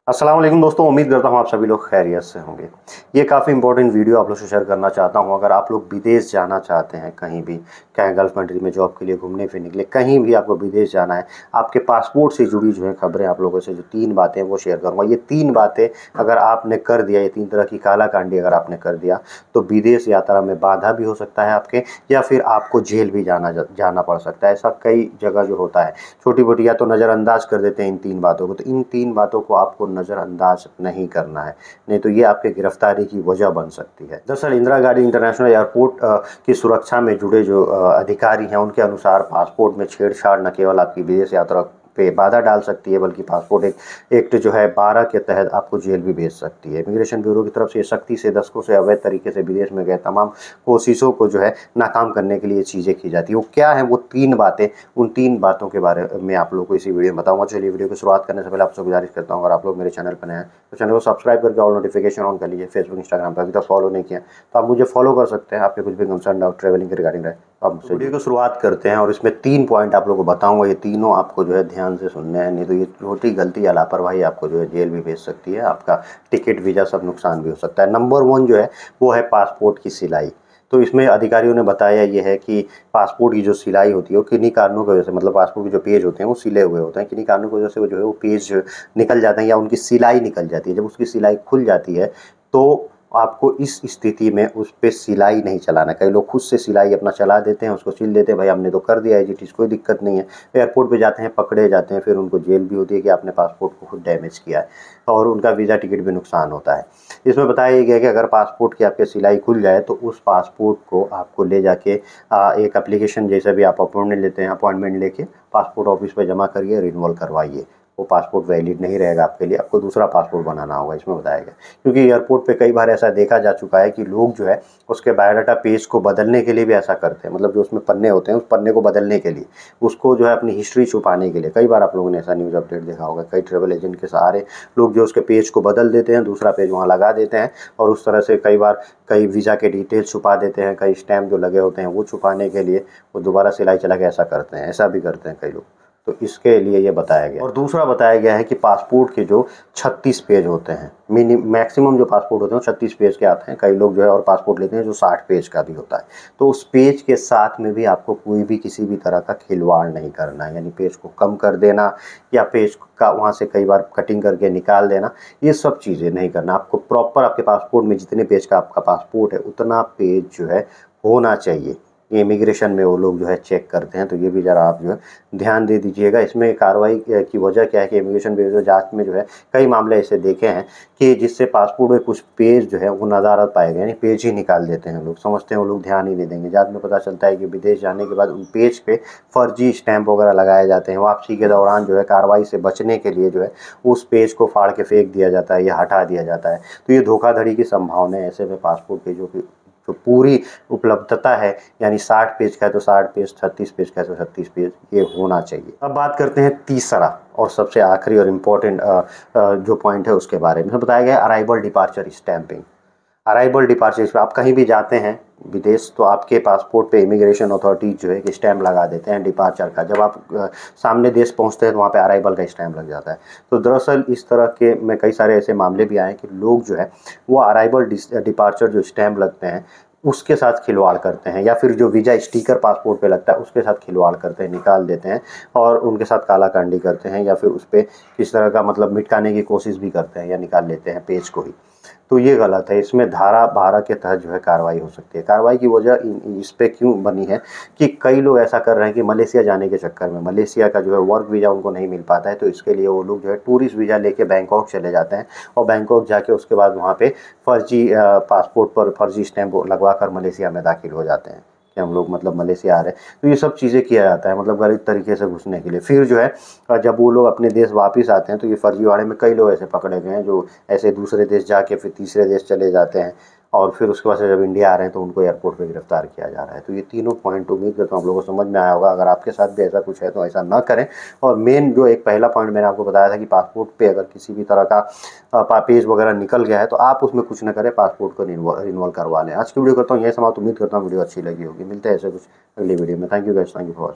अस्सलाम वालेकुम दोस्तों, उम्मीद करता हूँ आप सभी लोग खैरियत से होंगे। ये काफ़ी इंपॉर्टेंट वीडियो आप लोग से शेयर करना चाहता हूँ। अगर आप लोग विदेश जाना चाहते हैं, कहीं भी, चाहे गल्फ़ कंट्री में जॉब के लिए, घूमने फिरने के लिए, कहीं भी आपको विदेश जाना है, आपके पासपोर्ट से जुड़ी जो है खबरें आप लोगों से जो 3 बातें हैं वो शेयर करूँगा। ये 3 बातें अगर आपने कर दिया, ये 3 तरह की काला-कांडी अगर आपने कर दिया, तो विदेश यात्रा में बाधा भी हो सकता है आपके, या फिर आपको जेल भी जाना पड़ सकता है। ऐसा कई जगह जो होता है, छोटी-मोटी या तो नज़रअंदाज कर देते हैं इन 3 बातों को, तो इन 3 बातों को आपको नज़रअंदाज नहीं करना है, नहीं तो ये आपके गिरफ्तारी की वजह बन सकती है। दरअसल इंदिरा गांधी इंटरनेशनल एयरपोर्ट की सुरक्षा में जुड़े जो अधिकारी हैं, उनके अनुसार पासपोर्ट में छेड़छाड़ न केवल आपकी विदेश यात्रा पे बाधा डाल सकती है, बल्कि पासपोर्ट एक्ट जो है 12 के तहत आपको जेल भी भेज सकती है। इमिग्रेशन ब्यूरो की तरफ से सख्ती से दशकों से अवैध तरीके से विदेश में गए तमाम कोशिशों को जो है नाकाम करने के लिए चीज़ें की जाती है। वो क्या है वो 3 बातें, उन 3 बातों के बारे में आप लोगों को इसी वीडियो में बताऊंगा। चलिए वीडियो की शुरुआत करने से पहले आपसे गुजारिश करता हूँ, अगर आप लोग मेरे चैनल पर नए हैं तो चैनल को सब्सक्राइब करके ऑल नोटिफिकेशन ऑन कर लीजिए। फेसबुक इंस्टाग्राम पर अभी तक फॉलो नहीं किया तो आप मुझे फॉलो कर सकते हैं। आपके कुछ भी कंसर्न डाउट ट्रैवलिंग के रिगार्डिंग रहे तो आप वीडियो को शुरुआत करते हैं, और इसमें 3 पॉइंट आप लोगों को बताऊंगा। ये तीनों आपको जो है ध्यान से सुनने हैं, नहीं तो ये छोटी गलती या लापरवाही आपको जो है जेल भी भेज सकती है, आपका टिकट वीज़ा सब नुकसान भी हो सकता है। नंबर 1 जो है वो है पासपोर्ट की सिलाई। तो इसमें अधिकारियों ने बताया ये है कि पासपोर्ट की जो सिलाई होती है वो किन्हीं कारणों की वजह से, मतलब पासपोर्ट के जो पेज होते हैं वो सिले हुए होते हैं, किन्हीं कारणों की वजह से वो जो है वो पेज निकल जाते हैं या उनकी सिलाई निकल जाती है। जब उसकी सिलाई खुल जाती है तो आपको इस स्थिति में उस पे सिलाई नहीं चलाना। कई लोग खुद से सिलाई अपना चला देते हैं, उसको सिल देते हैं, भाई हमने तो कर दिया है जी, चीज़ कोई दिक्कत नहीं है। एयरपोर्ट पे जाते हैं, पकड़े जाते हैं, फिर उनको जेल भी होती है कि आपने पासपोर्ट को खुद डैमेज किया है, और उनका वीज़ा टिकट भी नुकसान होता है। इसमें बताया गया कि अगर पासपोर्ट की आपके सिलाई खुल जाए तो उस पासपोर्ट को आपको ले जाके एक एप्लीकेशन जैसे भी आप अपॉइंटमेंट लेते हैं, अपॉइंटमेंट लेके पासपोर्ट ऑफिस पे जमा करिए, रिन्यूअल करवाइए। वो पासपोर्ट वैलिड नहीं रहेगा आपके लिए, आपको दूसरा पासपोर्ट बनाना होगा, इसमें बताया गया। क्योंकि एयरपोर्ट पे कई बार ऐसा देखा जा चुका है कि लोग जो है उसके बायोडाटा पेज को बदलने के लिए भी ऐसा करते हैं, मतलब जो उसमें पन्ने होते हैं उस पन्ने को बदलने के लिए, उसको जो है अपनी हिस्ट्री छुपाने के लिए। कई बार आप लोगों ने ऐसा न्यूज़ अपडेट देखा होगा, कई ट्रैवल एजेंट के सहारे लोग जो उसके पेज को बदल देते हैं, दूसरा पेज वहाँ लगा देते हैं, और उस तरह से कई बार कई वीज़ा के डिटेल्स छुपा देते हैं, कई स्टैम्प जो लगे होते हैं वो छुपाने के लिए वो दोबारा सिलाई चला के ऐसा करते हैं, ऐसा भी करते हैं कई लोग। तो इसके लिए ये बताया गया। और दूसरा बताया गया है कि पासपोर्ट के जो 36 पेज होते हैं, मैक्सिमम जो पासपोर्ट होते हैं वो 36 पेज के आते हैं। कई लोग जो है और पासपोर्ट लेते हैं जो 60 पेज का भी होता है। तो उस पेज के साथ में भी आपको कोई भी किसी भी तरह का खिलवाड़ नहीं करना है, यानी पेज को कम कर देना या पेज का वहाँ से कई बार कटिंग करके निकाल देना, ये सब चीज़ें नहीं करना। आपको प्रॉपर आपके पासपोर्ट में जितने पेज का आपका पासपोर्ट है उतना पेज जो है होना चाहिए। ये इमिग्रेशन में वो लोग जो है चेक करते हैं, तो ये भी ज़रा आप जो है ध्यान दे दीजिएगा। इसमें कार्रवाई की वजह क्या है कि इमिग्रेशन ब्यूरो जांच में जो है कई मामले ऐसे देखे हैं कि जिससे पासपोर्ट में कुछ पेज जो है वो नदारत पाए गए, यानी पेज ही निकाल देते हैं लोग, समझते हैं वो लोग ध्यान ही नहीं देंगे। जांच में पता चलता है कि विदेश जाने के बाद उन पेज पे फर्जी स्टैंप वगैरह लगाए जाते हैं। वापसी के दौरान जो है कार्रवाई से बचने के लिए जो है उस पेज को फाड़ के फेंक दिया जाता है या हटा दिया जाता है। तो ये धोखाधड़ी की संभावना है। ऐसे में पासपोर्ट पेजों की जो पूरी उपलब्धता है, यानी 60 पेज का है तो 60 पेज, 36 पेज का है तो 36 पेज, ये होना चाहिए। अब बात करते हैं तीसरा और सबसे आखिरी और इम्पोर्टेंट जो पॉइंट है उसके बारे में। बताया गया arrival departure stamping. Arrival departure, आप कहीं भी जाते हैं विदेश तो आपके पासपोर्ट पे इमिग्रेशन अथॉरिटीज जो है कि स्टैम्प लगा देते हैं डिपार्चर का। जब आप सामने देश पहुंचते हैं तो वहाँ पे अराइवल का स्टैम्प लग जाता है। तो दरअसल इस तरह के में कई सारे ऐसे मामले भी आए कि लोग जो है वो अराइवल डिपार्चर जो स्टैम्प लगते हैं उसके साथ खिलवाड़ करते हैं, या फिर जो वीज़ा स्टिकर पासपोर्ट पे लगता है उसके साथ खिलवाड़ करते हैं, निकाल देते हैं और उनके साथ कालाकांडी करते हैं, या फिर उस पर किस तरह का मतलब मिटकाने की कोशिश भी करते हैं या निकाल लेते हैं पेज को ही। तो ये गलत है। इसमें धारा 12 के तहत जो है कार्रवाई हो सकती है। कार्रवाई की वजह इस पे क्यों बनी है कि कई लोग ऐसा कर रहे हैं कि मलेशिया जाने के चक्कर में, मलेशिया का जो है वर्क वीज़ा उनको नहीं मिल पाता है, तो इसके लिए वो लोग जो है टूरिस्ट वीज़ा लेके बैंकॉक चले जाते हैं, और बैंकॉक जाके उसके बाद वहाँ पे फर्जी पासपोर्ट पर फर्जी स्टैंप लगवा कर मलेशिया में दाखिल हो जाते हैं कि हम लोग मतलब मलेशिया आ रहे हैं। तो ये सब चीज़ें किया जाता है, मतलब गलत तरीके से घुसने के लिए। फिर जो है जब वो लोग अपने देश वापस आते हैं तो ये फर्जीवाड़े में कई लोग ऐसे पकड़े गए हैं जो ऐसे दूसरे देश जाके फिर तीसरे देश चले जाते हैं, और फिर उसके बाद से जब इंडिया आ रहे हैं तो उनको एयरपोर्ट पे गिरफ्तार किया जा रहा है। तो ये तीनों पॉइंट उम्मीद करता हूँ आप लोगों को समझ में आया होगा। अगर आपके साथ भी ऐसा कुछ है तो ऐसा ना करें। और मेन जो एक पहला पॉइंट मैंने आपको बताया था कि पासपोर्ट पे अगर किसी भी तरह का पेज वगैरह निकल गया है तो आप उसमें कुछ ना करें, पासपोर्ट को रिन्यूअल करवा लें। आज की वीडियो करता हूँ यही समाप्त। उम्मीद करता हूँ वीडियो अच्छी लगी होगी। मिलते हैं ऐसे कुछ अगली वीडियो में। Thank you guys, thank you for